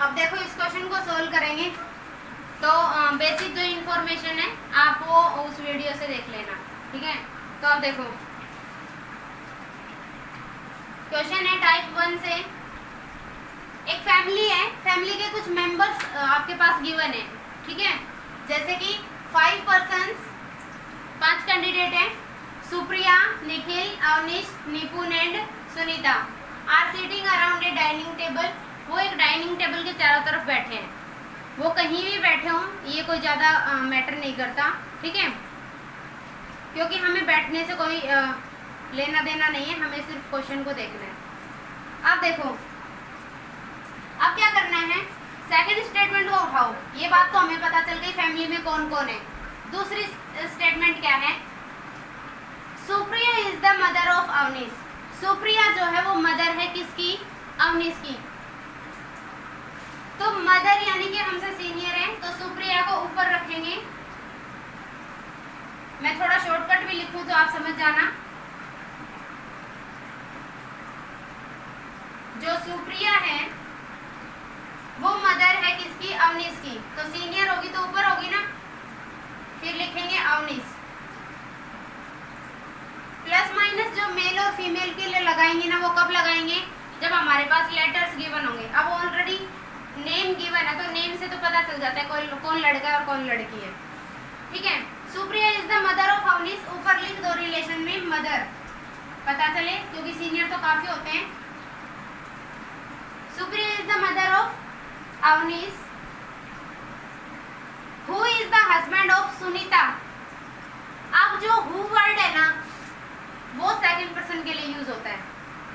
अब देखो इस क्वेश्चन को सोल्व करेंगे तो बेसिक जो इंफॉर्मेशन है आप वो उस वीडियो से देख लेना, ठीक है। तो अब देखो क्वेश्चन है टाइप 1 से। एक फैमिली है, फैमिली के कुछ मेंबर्स आपके पास गिवन है, ठीक है। जैसे कि 5 पर्सन्स, 5 कैंडिडेट हैं, Supriya, Nikhil, Avneesh, Nipun and Sunita are sitting around a dining table. वो एक डाइनिंग टेबल के चारों तरफ बैठे हैं, वो कहीं भी बैठे हों ये कोई ज़्यादा मैटर नहीं करता, ठीक है, क्योंकि हमें बैठने से कोई लेना देना नहीं है, हमें सिर्फ क्वेश्चन को देखना है। अब देखो अब क्या करना है, सेकंड स्टेटमेंट को उठाओ। ये बात तो हमें पता चल गई फैमिली में कौन कौन है। दूसरी स्टेटमेंट क्या है, Supriya is the mother of Avneesh. Supriya जो है वो मदर है किसकी, अवनीश की। तो मदर यानी कि हमसे सीनियर है, तो सुप्रिया को ऊपर रखेंगे। मैं थोड़ा शॉर्टकट भी लिखूं तो आप समझ जाना। जो सुप्रिया है वो मदर है किसकी, अवनीश की। तो सीनियर होगी तो ऊपर होगी ना, फिर लिखेंगे अवनीश। प्लस माइनस जो मेल और फीमेल के लिए लगाएंगे ना, वो कब लगाएंगे, जब हमारे पास लेटर्स गिवन होंगे। अब ऑलरेडी नेम गिवन है तो नेम से तो पता चल जाता है कौन लड़का है और कौन लड़की है, ठीक है। Supriya is the mother of Avneesh, ऊपर लिख दो रिलेशन में मदर, पता चले, क्योंकि सीनियर तो काफी होते हैं। Supriya is the mother of Avneesh who is the husband of Sunita. अब जो हु वर्ड है ना वो सेकंड पर्सन के लिए यूज होता है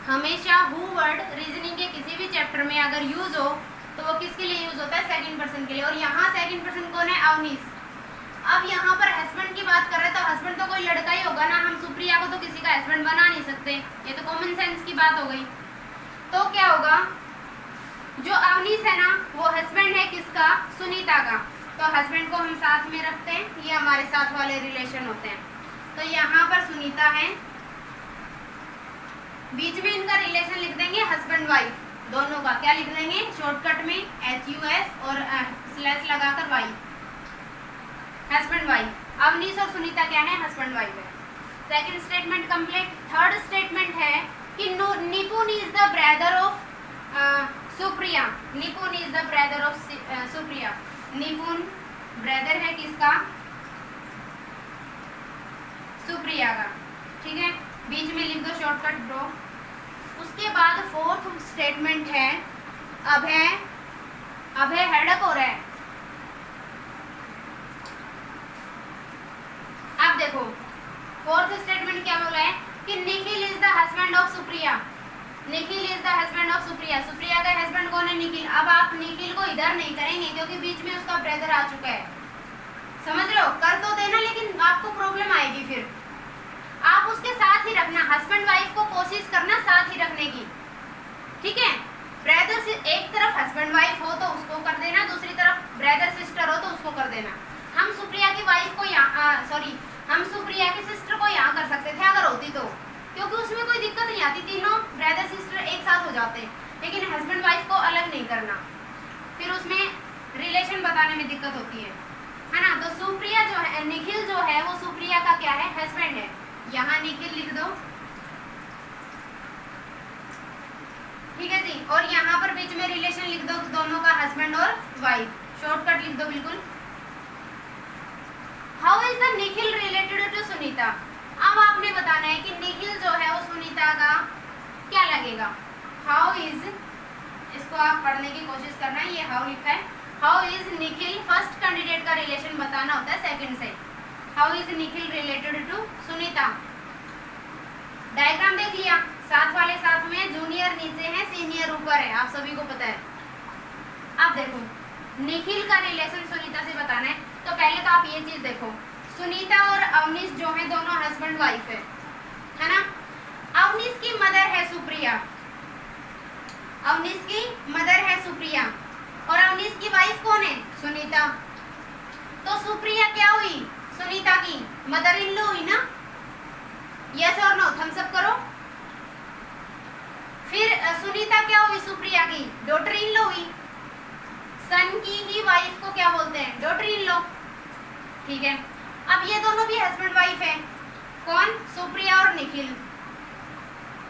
हमेशा। हु वर्ड रीजनिंग के किसी भी चैप्टर में अगर यूज हो तो वो किसके लिए यूज होता है, सेकंड पर्सन के लिए। और यहाँ सेकंड पर्सन कौन है, अवनीश। अब यहाँ पर हस्बैंड की बात कर रहे हैं तो हस्बैंड तो कोई लड़का ही होगा ना, हम सुप्रिया को तो किसी का हस्बैंड बना नहीं सकते, ये तो कॉमन सेंस की बात हो गई। तो क्या होगा, जो अवनीश है ना वो हस्बैंड है किसका, सुनीता का। तो हस्बैंड को हम साथ में रखते हैं, ये हमारे साथ वाले रिलेशन होते हैं। तो यहाँ पर सुनीता है, बीच में इनका रिलेशन लिख देंगे हस्बैंड वाइफ दोनों का। क्या लिख देंगे शॉर्टकट में, HUS और स्लैश लगाकर वाइफ, हस्बैंड वाइफ। अवनीश और सुनीता क्या है, हस्बैंड वाइफ है। Second statement complete. Third statement है कि Nipun is the brother of Supriya. Nipun is the brother of Supriya. Nipun brother है किसका, सुप्रिया का, ठीक है। बीच में लिख दो शॉर्टकट ब्रो। उसके बाद फोर्थ स्टेटमेंट है अभय। अभय हेडक हो रहा है। अब देखो फोर्थ स्टेटमेंट क्या बोला है कि Nikhil is the husband of Supriya. Nikhil is the husband of Supriya. Supriya का हस्बैंड कौन है, निखिल। अब आप निखिल को इधर नहीं करेंगे क्योंकि बीच में उसका ब्रदर आ चुका है, समझ रहे हो। कर तो देना लेकिन आपको प्रॉब्लम आएगी, फिर आप उसके साथ ही रखना। हस्बैंड वाइफ को कोशिश करना साथ ही रखने की, ठीक है। ब्रदर से एक तरफ हस्बैंड वाइफ हो तो उसको कर देना, दूसरी तरफ ब्रदर सिस्टर हो तो उसको कर देना। हम सुप्रिया की वाइफ को यहाँ हम सुप्रिया की सिस्टर को यहाँ कर सकते थे अगर होती तो, क्योंकि उसमें कोई दिक्कत नहीं आती, तीनों ब्रदर सिस्टर एक साथ हो जाते। लेकिन हस्बैंड वाइफ को अलग नहीं करना, फिर उसमें रिलेशन बताने में दिक्कत होती है ना। तो सुप्रिया जो है, निखिल जो है वो सुप्रिया का क्या है, हस्बैंड है। यहाँ निखिल लिख दो, ठीक है जी। और यहाँ पर बीच में रिलेशन लिख दो दोनों का, हस्बैंड और वाइफ, शॉर्टकट लिख दो बिल्कुल। How is the Nikhil related to Sunita. अब आपने बताना है कि निखिल जो है वो सुनीता का क्या लगेगा। हाउ इज, इसको आप पढ़ने की कोशिश करना है, ये हाउ लिखा है। How is Nikhil, first candidate का रिलेशन बताना होता है सेकंड से। How is Nikhil related to Sunita. Diagram देख लिया, साथ वाले साथ में, जूनियर नीचे है, सीनियर ऊपर है, आप सभी को पता है। अब देखो निखिल का रिलेशन सुनीता से बताना है, तो पहले तो आप ये चीज देखो, सुनीता और अवनीश जो है दोनों हस्बैंड वाइफ है ना। अवनीश की मदर है सुप्रिया, अवनीश की मदर है सुप्रिया, और अवनीश की वाइफ कौन है, सुनीता। तो सुप्रिया क्या हुई, सुनीता की मदर इन लॉ हुई ना। यस और नो, थम्स अप करो। फिर सुनीता क्या हुई, सुप्रिया की डॉटर इन लॉ हुई। ठीक है, अब ये दोनों भी हस्बैंड वाइफ है, कौन, सुप्रिया और निखिल।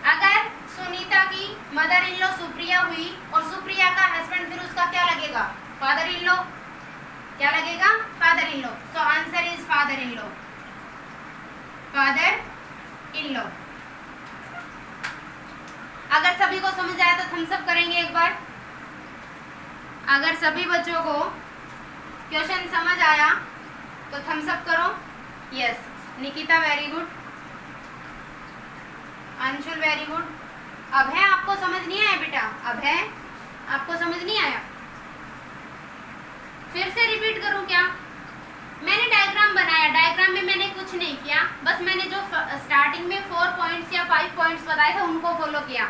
अगर सुनीता की मदर इन लॉ सुप्रिया हुई और सुप्रिया का हस्बैंड, फिर उसका क्या लगेगा, फादर इन लॉ, क्या लगेगा, father in law. So answer is father in law, father in law. अगर सभी को समझ आया तो थम्स अप करेंगे एक बार। अगर सभी बच्चों को क्वेश्चन समझ आया तो थम्स अप करो। Yes, Nikita very good, Anshul very good. अब है, आपको समझ नहीं आया बेटा, अब है, आपको समझ नहीं आया, फिर से रिपीट करूं क्या? मैंने डायग्राम बनाया, डायग्राम में मैंने कुछ नहीं किया, बस मैंने जो स्टार्टिंग में 4 पॉइंट्स या 5 पॉइंट्स बताए थे उनको फॉलो किया।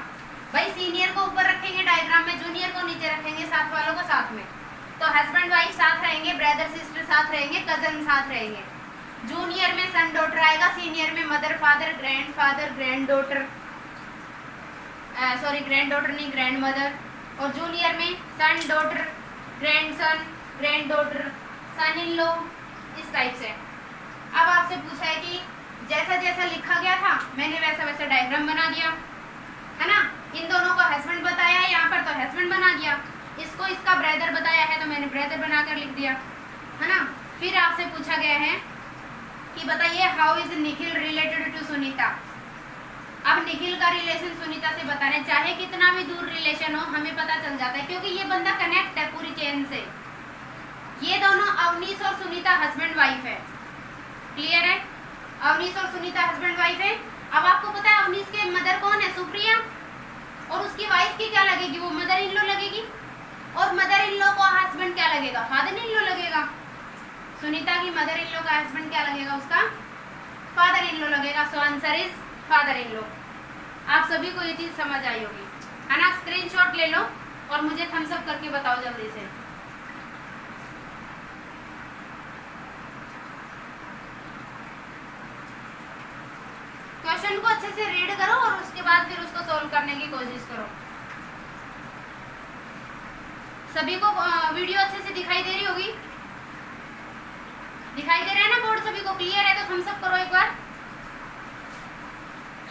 भाई सीनियर को ऊपर रखेंगे डायग्राम में, जूनियर को नीचे रखेंगे, साथ वालों को साथ में। तो हस्बैंड वाइफ साथ रहेंगे, ब्रदर सिस्टर साथ रहेंगे, कजन साथ रहेंगे। जूनियर में सन डॉटर आएगा, सीनियर में mother father granddaughter, sorry granddaughter नहीं ग्रैंड मदर, और जूनियर में son daughter, grandson, granddaughter, son in law, इस टाइप से। अब आपसे पूछा है कि जैसा जैसा लिखा गया था मैंने वैसा वैसा डायग्राम बना दिया, है ना। इन दोनों को हस्बैंड बताया है, यहाँ पर तो हस्बैंड बना दिया, इसको इसका ब्रदर बताया है तो मैंने ब्रदर बनाकर लिख दिया, है ना। फिर आपसे पूछा गया है कि बताइए how is Nikhil related to Sunita. अब निखिल का रिलेशन सुनीता से बताना, चाहे कितना भी दूर रिलेशन हो हमें पता चल जाता है, क्योंकि ये बंदा कनेक्ट है पूरी चेन से। ये दोनों अवनीश और सुनीता हस्बैंड वाइफ है, क्लियर है, अवनीश और सुनीता हस्बैंड वाइफ है। अब आपको पता है अवनीश के मदर कौन है, सुप्रिया, और उसकी वाइफ की क्या लगेगी, वो मदर इन लॉ लगेगी, और मदर इन लॉ को हस्बैंड क्या लगेगा, फादर इन लॉ लगेगा। सुनीता की मदर इन लॉ का हस्बैंड क्या लगेगा, उसका फादर इन लॉ लगेगा। So answer is father in law. आप सभी को ये चीज समझ आई होगी, है ना। स्क्रीनशॉट ले लो और मुझे थम्स अप करके बताओ जल्दी से। क्वेश्चन को अच्छे से रीड करो और उसके बाद फिर उसको सॉल्व करने की कोशिश करो। सभी को वीडियो अच्छे से दिखाई दे रही होगी, दिखाई दे रहा है ना बोर्ड सभी को, क्लियर है तो थम्स अप करो एक बार।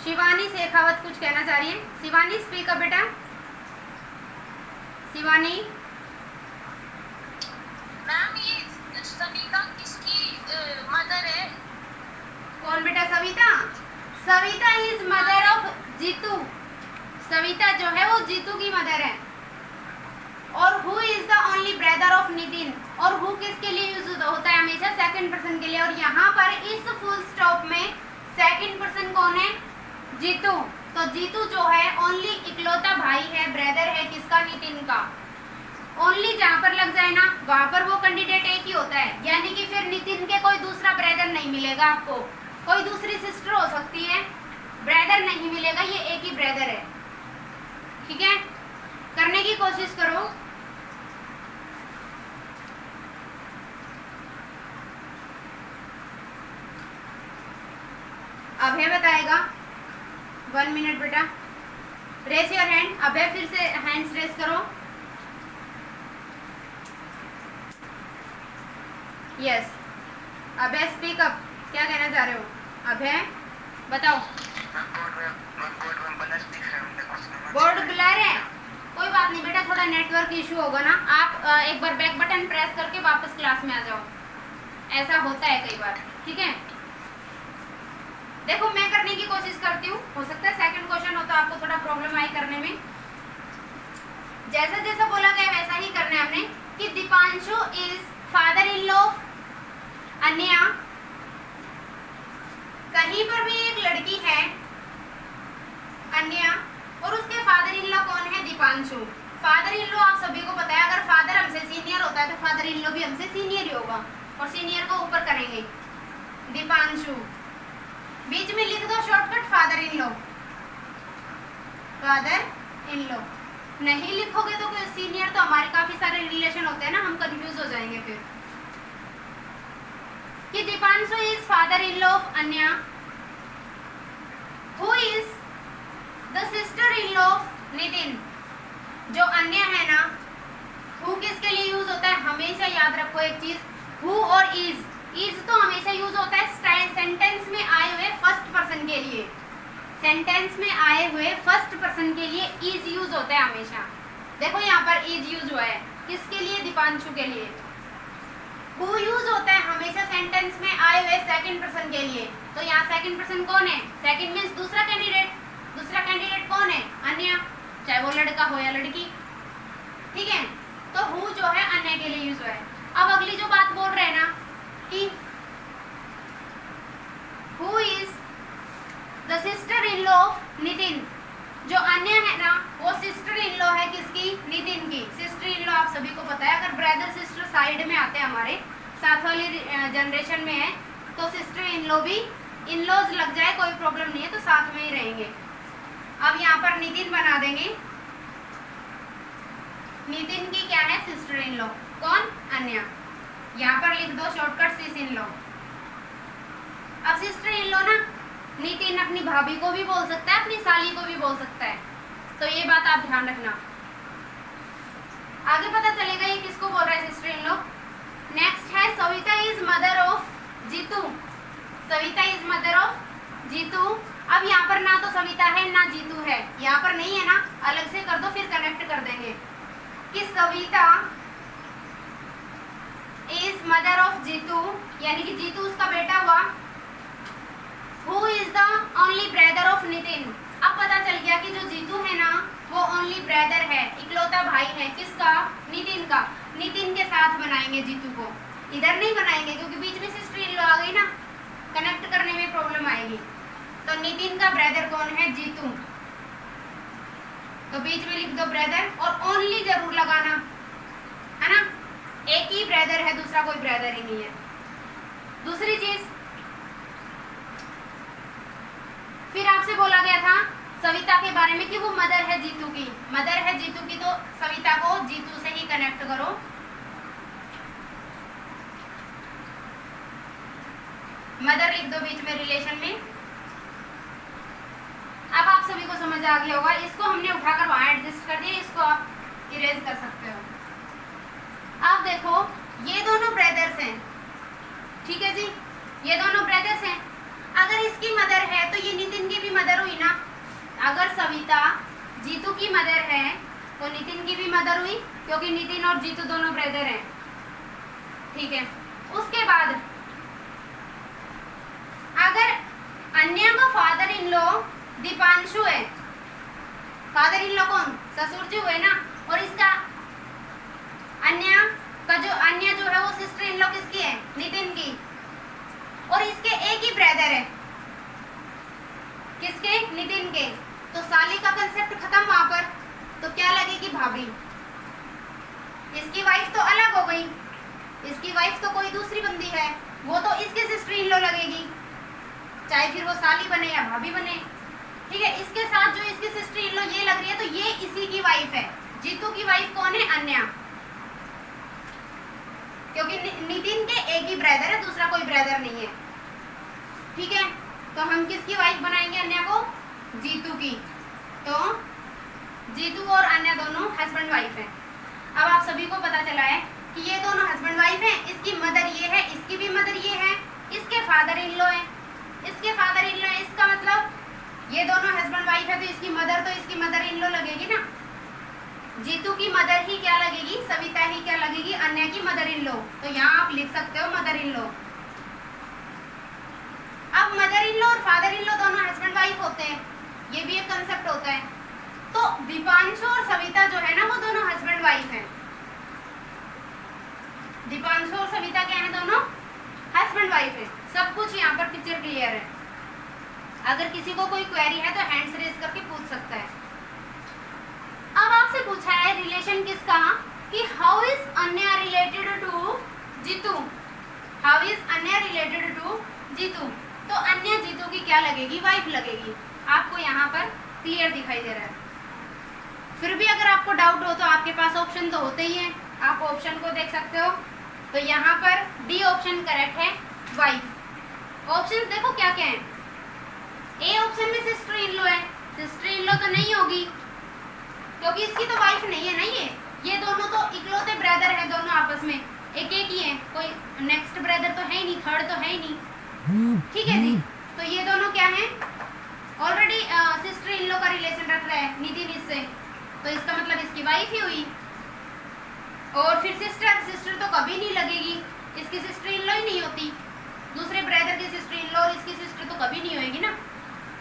शिवानी शेखावत कुछ कहना चाह रही है, शिवानी स्पीक अप बेटा। शिवानी मैम, ये सविता किसकी मदर है? कौन बेटा, Savita? Savita is mother of Jitu. Savita जो है वो जीतू की मदर है। और who is the only brother of Nitin, और हु किसके लिए यूज होता है हमेशा, सेकंड पर्सन के लिए। और यहाँ पर इस फुल स्टॉप में सेकंड पर्सन कौन है, जीतू। तो जीतू जो है ओनली इकलौता भाई है, ब्रदर है किसका, नितिन का। ओनली जहाँ पर लग जाए ना वहां पर वो कैंडिडेट एक ही होता है, यानी कि फिर नितिन के कोई दूसरा ब्रदर नहीं मिलेगा आपको, कोई दूसरी सिस्टर हो सकती है, ब्रदर नहीं मिलेगा, ये एक ही ब्रदर है, ठीक है। करने की कोशिश करो। अभय बताएगा, 1 मिनट बेटा। रेस योर हैंड, अभय फिर से हैंड्स रेस करो। यस अभय स्पीक अप, क्या कहना चाह रहे हो अभय, बताओ। बोर्ड ब्लर है, कोई बात नहीं बेटा, थोड़ा नेटवर्क इशू होगा ना। आप एक बार बैक बटन प्रेस करके वापस क्लास में आ जाओ, ऐसा होता है कई बार, ठीक है। देखो मैं करने की कोशिश करती हूँ, हो सकता है सेकंड क्वेश्चन हो तो आपको थोड़ा प्रॉब्लम आई करने में। जैसा जैसा बोला गया वैसा ही करना है हमने कि Deepanshu is father in law of Anya. कहीं पर भी एक लड़की है अन्या और उसके फादर इन लॉ कौन है, दीपांशु। फादर इन लॉ आप सभी को पता है, अगर फादर हमसे सीनियर होता है तो फादर इन लॉ भी हमसे सीनियर ही होगा, और सीनियर को ऊपर करेंगे दीपांशु। बीच में लिख दो shortcut father in law, father in law. नहीं लिखोगे तो सीनियर तो हमारे काफी सारे रिलेशन होते हैं ना, हम कंफ्यूज हो जाएंगे फिर। कि Deepanshu is father in law of Anya, who is the sister in law of Nitin. जो अन्य है ना, हु किसके लिए यूज होता है, हमेशा याद रखो एक चीज, हु और इज, इज तो हमेशा यूज होता है सेंटेंस में आए हुए फर्स्ट पर्सन के लिए। सेंटेंस में आए हुए फर्स्ट पर्सन के लिए इज यूज होता है हमेशा। देखो यहाँ पर इज यूज हुआ है, किसके लिए? दीपांशु के लिए। हु यूज होता है हमेशा सेंटेंस में आए हुए सेकंड पर्सन के लिए। तो यहाँ सेकंड पर्सन कौन है? सेकंड मीन्स दूसरा कैंडिडेट। दूसरा कैंडिडेट कौन है? अन्य, चाहे वो लड़का हो या लड़की। ठीक है, तो हु जो है अन्य के लिए यूज हुआ है। अब अगली जो बात बोल रहे हैं ना कि who is the sister in law of Nitin. जो अन्य है ना वो सिस्टर इन लॉ है किसकी? नितिन की। सिस्टर इन लॉ आप सभी को पता है, अगर ब्रदर सिस्टर साइड में आते हैं हमारे साथ वाली जनरेशन में है तो सिस्टर इन लॉ भी इन लॉज लग जाए कोई प्रॉब्लम नहीं है, तो साथ में ही रहेंगे। अब यहाँ पर नितिन बना देंगे, नितिन की क्या है? Sister in law. कौन? अन्य। यहाँ पर लिख दो शॉर्टकट सिस इन लॉ। अब सिस्टर इन लॉ ना नितिन अपनी भाभी को भी बोल सकता है, अपनी साली को भी बोल सकता है, तो ये बात आप ध्यान रखना। आगे पता चलेगा ये किसको बोल रहा है सिस्टर इन लॉ। नेक्स्ट है Savita is mother of Jitu. Savita is mother of Jitu. अब यहाँ पर ना तो सविता है ना जीतू है, यहाँ पर नहीं है ना, अलग से कर दो फिर कनेक्ट कर देंगे कि Savita is mother of Jitu, यानी कि जीतू उसका बेटा हुआ। Who is the only brother of Nitin. अब पता चल गया कि जो जीतू है ना वो ओनली ब्रदर है, इकलौता भाई है। किसका? नितिन का। नितिन के साथ बनाएंगे जीतू को, इधर नहीं बनाएंगे क्योंकि बीच में सिस्टर इन लॉ आ गई ना, कनेक्ट करने में प्रॉब्लम आएगी। तो नितिन का ब्रदर कौन है? जीतू। तो बीच में लिख दो ब्रदर, और ओनली जरूर लगाना, है ना। एक ही ब्रदर है, दूसरा कोई ब्रदर ही नहीं है। दूसरी चीज, फिर आपसे बोला गया था सविता के बारे में कि वो मदर है जीतू की। मदर है जीतू की, तो सविता को जीतू से ही कनेक्ट करो। मदर लिख दो बीच में रिलेशन में। अब आप सभी को समझ आ गया होगा, इसको हमने उठाकर वहां एडजस्ट कर दिया, इसको आप इरेज कर सकते हो। अब देखो ये दोनों ब्रदर्स हैं, ठीक है जी, ये दोनों ब्रदर्स हैं। अगर इसकी मदर है तो ये नितिन की भी मदर हुई ना। अगर सविता जीतू की मदर है तो नितिन की भी मदर हुई, क्योंकि नितिन और जीतू दोनों ब्रदर हैं। ठीक है, उसके बाद अगर अन्य का फादर इन लॉ दीपांशु है, फादर इन लॉ कौन? ससुर जी हुए ना, और इसका अन्य का जो है वो सिस्टर इन लॉ किसकी है? नितिन की। और इसके एक ही ब्रदर है, किसके? नितिन के। तो साली का कंसेप्ट खत्म वहां पर, तो क्या लगेगी? भाभी। इसकी वाइफ तो अलग हो गई, इसकी वाइफ तो कोई दूसरी बंदी है, वो तो इसके सिस्टर इन लॉ लगेगी, चाहे फिर वो साली बने या भाभी बने। ठीक है, इसके साथ जो इसकी सिस्टर इन लॉ ये लग रही है, तो ये इसी की वाइफ है। जीतू की वाइफ कौन है? अन्या। क्योंकि नितिन के एक ही ब्रदर है, दूसरा कोई ब्रदर नहीं है। ठीक है, तो हम किसकी वाइफ बनाएंगे? अन्य को? जीतू की। तो जीतू और अन्य दोनों हस्बैंड वाइफ हैं। अब आप सभी को पता चला है कि ये दोनों हस्बैंड वाइफ हैं, इसकी मदर ये है, इसकी भी मदर ये है, इसके फादर इन लॉ है, इसके फादर इन लॉ है। इसका मतलब ये दोनों हस्बैंड वाइफ है, तो इसकी मदर तो इसकी मदर इन लॉ लगेगी ना। जीतू की मदर ही क्या लगेगी? सविता ही क्या लगेगी? अन्य की मदर इन लॉ। तो यहाँ आप लिख सकते हो मदर इन लॉ। अब मदर इन लॉ और फादर इन लॉ दोनों हस्बैंड वाइफ होते हैं, ये भी एक कंसेप्ट होता है। तो दीपांशु और सविता जो है ना वो दोनों हस्बैंड वाइफ हैं। दीपांशु और सविता क्या है? दोनों हस्बैंड वाइफ है। सब कुछ यहाँ पर पिक्चर क्लियर है। अगर किसी को कोई क्वेरी है तो हैंड्स रेज करके पूछ सकता है। अब आपसे पूछा है रिलेशन किसका, कि how is Anya related to Jitu. How is Anya related to Jitu. तो अन्य जीतू की क्या लगेगी? वाइफ लगेगी। आपको यहाँ पर क्लियर दिखाई दे रहा है। फिर भी अगर आपको डाउट हो तो आपके पास ऑप्शन तो होते ही हैं, आप ऑप्शन को देख सकते हो। तो यहाँ पर डी ऑप्शन करेक्ट है, वाइफ। ऑप्शन देखो क्या क्या है। ए ऑप्शन में सिस्टर इन लॉ है, सिस्टर इन लॉ तो नहीं होगी क्योंकि इसकी तो वाइफ नहीं है ना। ये दोनों तो इकलौते ब्रदर है, दोनों आपस में एक एक ही है, कोई नेक्स्ट ब्रदर तो है ही नहीं, थर्ड तो है ही नहीं, ठीक है जी। तो ये दोनों क्या है, ऑलरेडी सिस्टर इन लॉ का रिलेशन रख रहा है नितिन इससे, तो इसका मतलब इसकी वाइफ ही हुई। और फिर सिस्टर तो कभी नहीं लगेगी, इसकी सिस्टर इन लॉ ही नहीं होती, दूसरे ब्रदर की सिस्टर इन लॉ और इसकी सिस्टर तो कभी नहीं होएगी ना,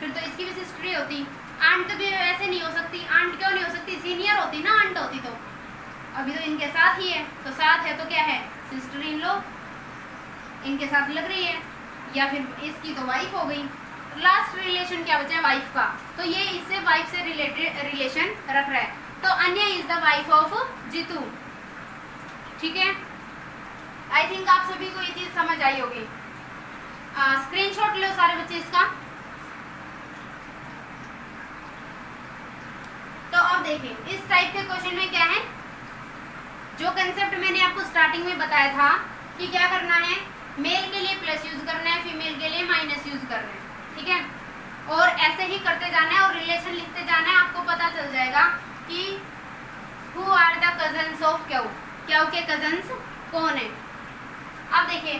फिर तो इसकी भी सिस्टर ही होती। आंट भी ऐसे नहीं हो सकती, आंट क्यों नहीं हो सकती, सीनियर होती ना आंट होती तो, अभी तो इनके साथ ही है, तो साथ है तो क्या है, सिस्टर इन लॉ इनके साथ लग रही है, या फिर इसकी तो वाइफ हो गई। लास्ट रिलेशन क्या बचा है, वाइफ का, तो ये इससे वाइफ से रिलेटेड रिलेशन रख रहा है। तो Anya is the wife of Jitu, ठीक है। आई थिंक आप सभी को ये चीज समझ आई होगी। स्क्रीनशॉट लो सारे बच्चे इसका। तो अब देखिए इस टाइप के क्वेश्चन में क्या है, जो कंसेप्ट मैंने आपको स्टार्टिंग में बताया था कि क्या करना है, मेल के लिए प्लस यूज करना है, फीमेल के लिए माइनस यूज करना है, ठीक है। और ऐसे ही करते जाना है और रिलेशन लिखते जाना है, आपको पता चल जाएगा कि who are the cousins of Q, Q के कजन्स कौन है। अब देखिए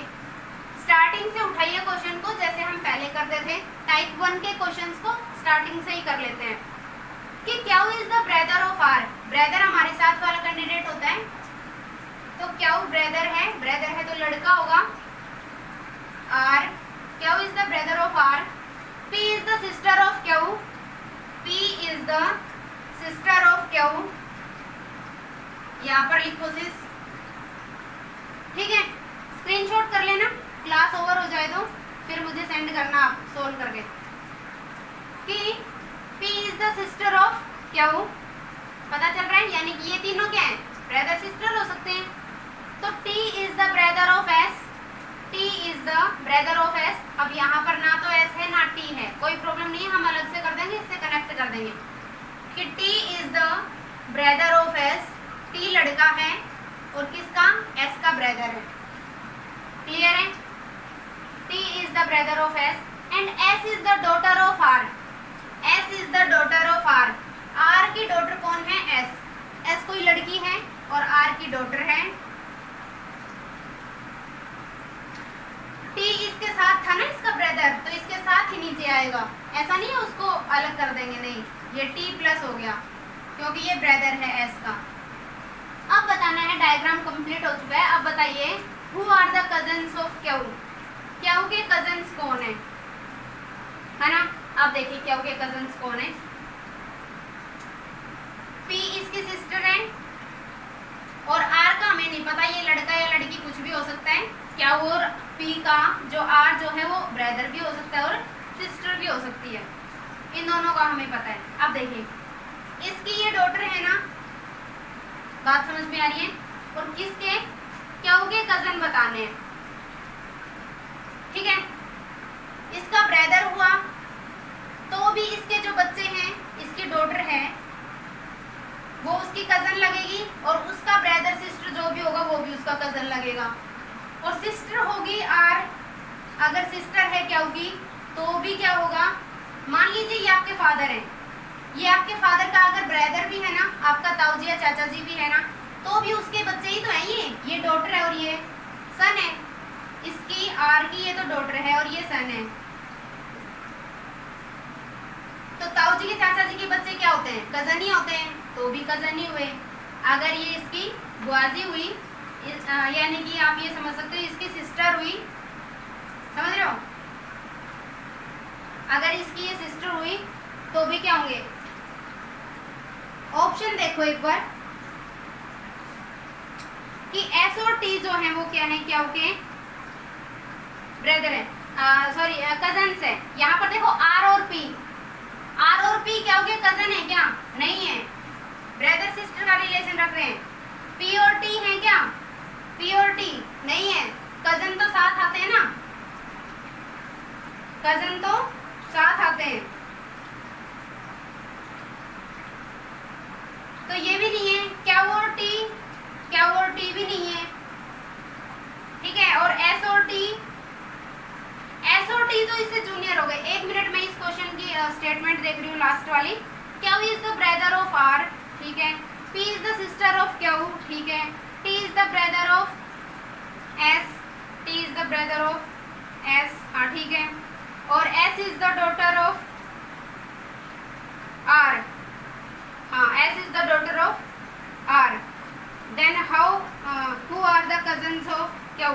स्टार्टिंग से उठाइए क्वेश्चन को, जैसे हम पहले करते थे, टाइप 1 के क्वेश्चंस को स्टार्टिंग से ही कर लेते हैं कि Q is the brother of R, brother हमारे साथ वाला कैंडिडेट होता है, तो क्याऊ ब्रदर है तो लड़का होगा, R Q is the brother of R, P is the sister of Q, P is the sister of Q, यहाँ पर लिखो सिस, ठीक है। स्क्रीनशॉट कर लेना, क्लास ओवर हो जाए तो फिर मुझे सेंड करना आप सोल्व करके कि P is the sister of Q, पता चल रहा है, यानी कि ये तीनों क्या है, ब्रदर सिस्टर हो सकते हैं। तो T is the brother of S, T is the brother of S. अब यहाँ पर ना तो एस है ना टी है, कोई प्रॉब्लम नहीं है, हम अलग से कर देंगे, इससे कनेक्ट कर देंगे कि T is the brother of S, T लड़का है और किसका, एस का ब्रदर है, क्लियर है। T is the brother of S and S is the daughter of R, S is the daughter of R, R की डॉटर कौन है, एस, एस कोई लड़की है और आर की डॉटर है। टी इसके साथ था ना इसका ब्रदर, तो इसके साथ ही नीचे आएगा, ऐसा नहीं है उसको अलग कर देंगे, नहीं, ये टी प्लस हो गया क्योंकि ये ब्रदर है एस का। अब बताना है, डायग्राम कंप्लीट हो चुका है। अब बताइए who are the cousins of Q, Q के कजन्स कौन है ना। अब देखिए क्याऊ के कजन्स कौन है, पी इसकी सिस्टर है और आर का हमें नहीं पता, ये लड़का या लड़की कुछ भी हो सकता है, क्याऊ और पी का जो आर जो है वो ब्रदर भी हो सकता है और सिस्टर भी हो सकती है, इन दोनों का हमें पता है। अब देखिए इसकी ये डॉटर है ना, बात समझ में आ रही है, और किसके, क्याऊ के कजन बताने हैं, ठीक है। इसका ब्रदर हुआ तो भी इसके जो बच्चे हैं, इसकी डॉटर है वो उसकी कजन लगेगी, और उसका ब्रदर सिस्टर जो भी होगा वो भी उसका कजन लगेगा, और सिस्टर होगी आर, अगर सिस्टर है क्या होगी तो भी क्या होगा, मान लीजिए ये आपके फादर हैं, ये आपके फादर का अगर ब्रदर भी है ना, आपका ताऊ जी या चाचा जी भी है ना, तो भी उसके बच्चे ही तो हैं, ये डॉटर है और ये सन है, इसकी आर की ये तो डॉटर है और ये सन है। तो ताऊ जी के चाचा जी के बच्चे क्या होते हैं, कजन ही होते हैं, तो भी कजन ही हुए। अगर ये इसकी बुआजी हुई, यानी कि आप ये समझ सकते हो इसकी सिस्टर हुई, समझ रहे हो, अगर इसकी ये सिस्टर हुई तो भी क्या होंगे, ऑप्शन देखो एक बार कि एस और टी जो है वो क्या है, क्या होंगे, ब्रदर है, सॉरी कजन्स है। यहाँ पर देखो आर और पी, आर और पी क्या होंगे, कजन है क्या, नहीं है, ब्रदर सिस्टर का रिलेशन रख रहे हैं। पी और टी है क्या, पी और टी नहीं है, कजन तो साथ आते हैं ना, कजन तो साथ आते हैं, तो ये भी नहीं है, क्या और टी भी नहीं है, ठीक है। और एस और टी तो इससे जूनियर हो गए। एक मिनट में इस क्वेश्चन की स्टेटमेंट देख रही हूँ लास्ट वाली, Q is the brother of R, ठीक है, P is the sister of Q, ठीक है, T is the brother of S, T is the brother of S, हाँ ठीक है। और S is the daughter of R, हाँ S is the daughter of R. Then how who are the cousins of Q?